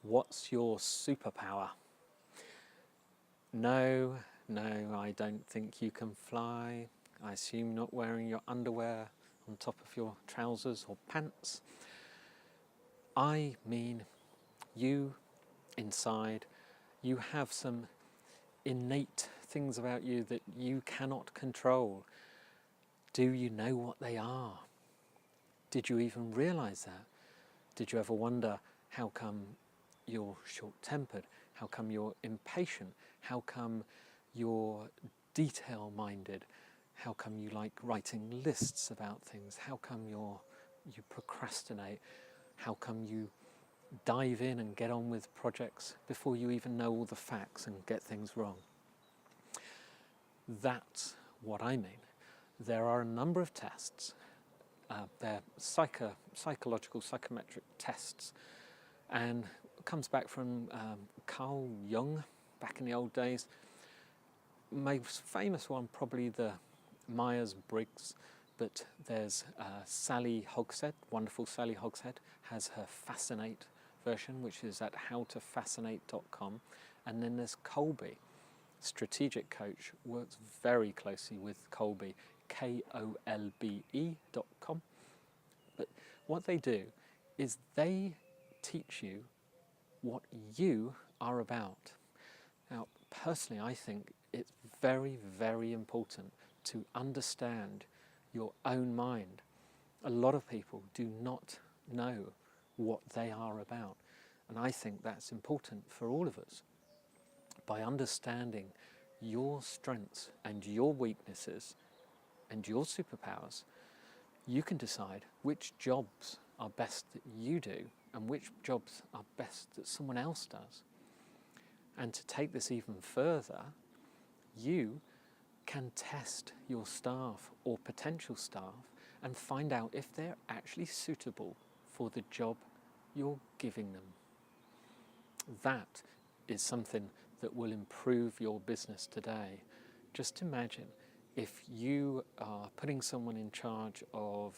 What's your superpower? No, I don't think you can fly. I assume not wearing your underwear on top of your trousers or pants. I mean, you inside, you have some innate things about you that you cannot control. Do you know what they are? Did you even realize that? Did you ever wonder how come you're short-tempered? How come you're impatient? How come you're detail-minded? How come you like writing lists about things? How come you procrastinate? How come you dive in and get on with projects before you even know all the facts and get things wrong? That's what I mean. There are a number of tests. They're psychological, psychometric tests, and it comes back from Carl Jung back in the old days. Most famous one, probably the Myers-Briggs, but there's Sally Hogshead, wonderful Sally Hogshead, has her Fascinate version, which is at howtofascinate.com, and then there's Kolbe. Strategic Coach works very closely with Kolbe, KOLBE.com. But what they do is they teach you what you are about. Now, personally, I think it's very, very important to understand your own mind. A lot of people do not know what they are about, and I think that's important for all of us. By understanding your strengths and your weaknesses and your superpowers, you can decide which jobs are best that you do and which jobs are best that someone else does. And to take this even further, you can test your staff or potential staff and find out if they're actually suitable for the job you're giving them. That is something that will improve your business today. Just imagine if you are putting someone in charge of,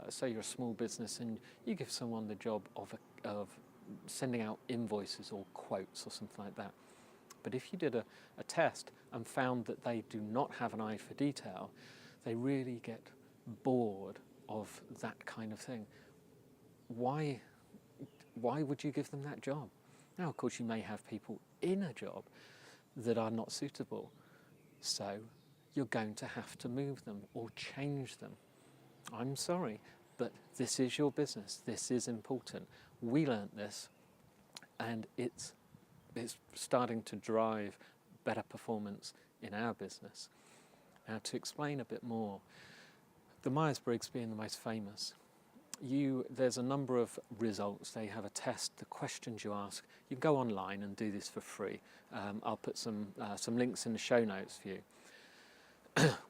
say you're a small business and you give someone the job of sending out invoices or quotes or something like that. But if you did a test and found that they do not have an eye for detail, they really get bored of that kind of thing. Why would you give them that job? Now, of course, you may have people in a job that are not suitable, so you're going to have to move them or change them. I'm sorry, but this is your business. This is important. We learnt this, and it's starting to drive better performance in our business. Now, to explain a bit more, the Myers-Briggs being the most famous, there's a number of results. They have a test, the questions you ask. You can go online and do this for free. I'll put some links in the show notes for you.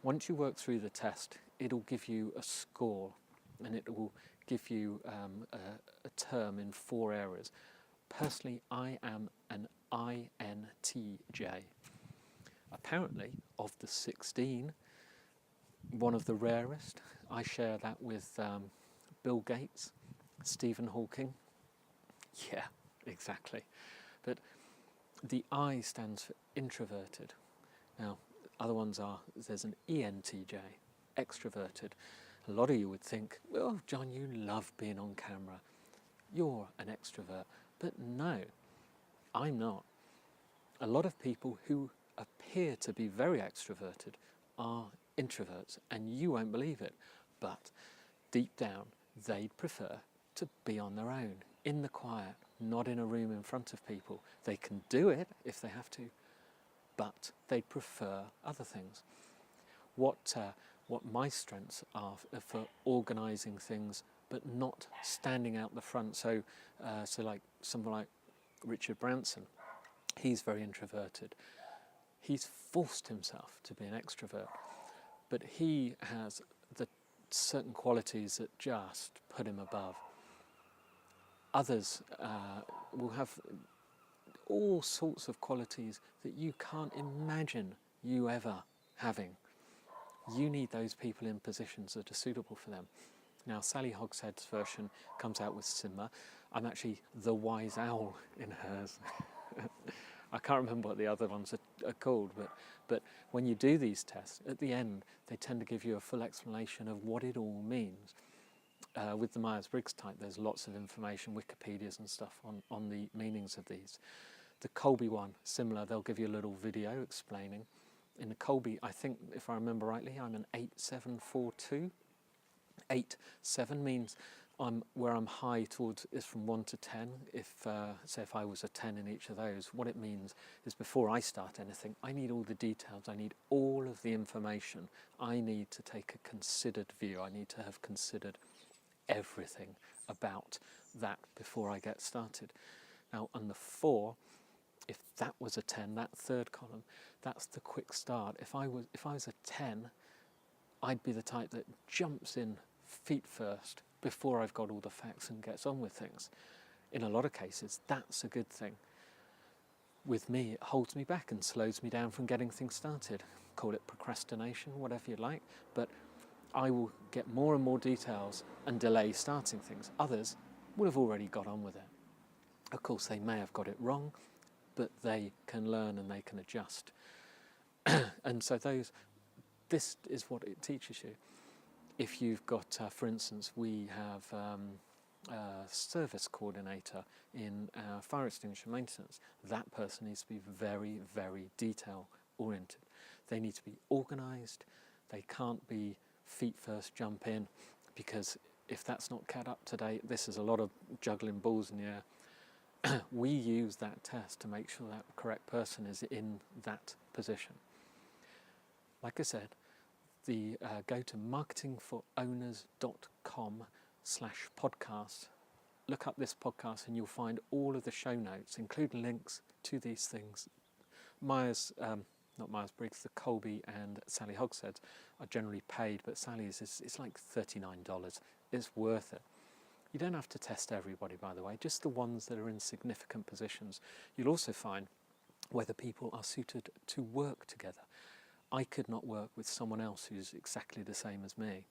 Once you work through the test, it'll give you a score, and it will give you a term in 4 areas. Personally, I am an INTJ. Apparently, of the 16, one of the rarest. I share that with Bill Gates, Stephen Hawking. Yeah, exactly. But the I stands for introverted. Now, other ones there's an ENTJ, extroverted. A lot of you would think, well, John, you love being on camera. You're an extrovert. But no, I'm not. A lot of people who appear to be very extroverted are introverts, and you won't believe it. But deep down, they'd prefer to be on their own, in the quiet, not in a room in front of people. They can do it if they have to, but they'd prefer other things. What my strengths are for organising things, but not standing out the front. So like someone like Richard Branson, he's very introverted. He's forced himself to be an extrovert, but he has the certain qualities that just put him above. Others will have all sorts of qualities that you can't imagine you ever having. You need those people in positions that are suitable for them. Now, Sally Hogshead's version comes out with Simba. I'm actually the wise owl in hers. I can't remember what the other ones are called, but when you do these tests, at the end, they tend to give you a full explanation of what it all means. With the Myers-Briggs type, there's lots of information, Wikipedias and stuff on the meanings of these. The Colby one, similar, they'll give you a little video explaining. In the Colby, I think, if I remember rightly, I'm an 8742. 8-7 means where I'm high towards is from 1 to 10. Say if I was a 10 in each of those, what it means is before I start anything, I need all the details, I need all of the information. I need to take a considered view. I need to have considered everything about that before I get started. Now on the 4, if that was a 10, that third column, that's the quick start. If I was a 10, I'd be the type that jumps in feet first before I've got all the facts and gets on with things. In a lot of cases, that's a good thing. With me, it holds me back and slows me down from getting things started. Call it procrastination, whatever you like, but I will get more and more details and delay starting things. Others will have already got on with it. Of course, they may have got it wrong, but they can learn and they can adjust. And so this is what it teaches you. If you've got, for instance, we have a service coordinator in our fire extinguisher maintenance. That person needs to be very, very detail oriented. They need to be organised. They can't be feet first, jump in, because if that's not kept up to date, this is a lot of juggling balls in the air. We use that test to make sure that correct person is in that position. Like I said, go to marketingforowners.com/podcast, look up this podcast and you'll find all of the show notes, including links to these things. Not Myers-Briggs, the Colby and Sally Hogstead's are generally paid, but Sally's it's like $39. It's worth it. You don't have to test everybody, by the way, just the ones that are in significant positions. You'll also find whether people are suited to work together. I could not work with someone else who's exactly the same as me.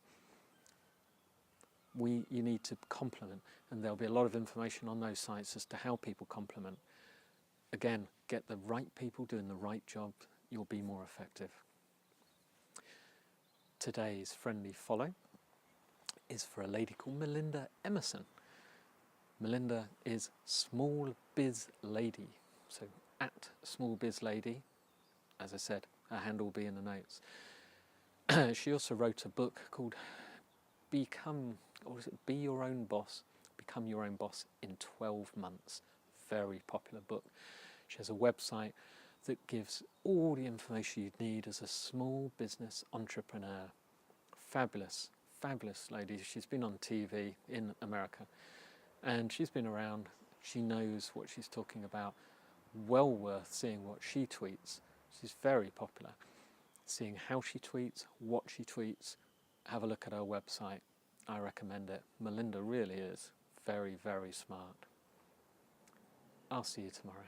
You need to complement, and there'll be a lot of information on those sites as to how people complement. Again, get the right people doing the right job, you'll be more effective. Today's friendly follow is for a lady called Melinda Emerson. Melinda is Small Biz Lady, so at Small Biz Lady, as I said, her handle will be in the notes. She also wrote a book called Be Your Own Boss, Become Your Own Boss in 12 Months. Very popular book. She has a website that gives all the information you'd need as a small business entrepreneur. Fabulous, fabulous lady. She's been on TV in America and she's been around. She knows what she's talking about. Well worth seeing what she tweets. She's very popular. Seeing how she tweets, what she tweets, have a look at her website. I recommend it. Melinda really is very, very smart. I'll see you tomorrow.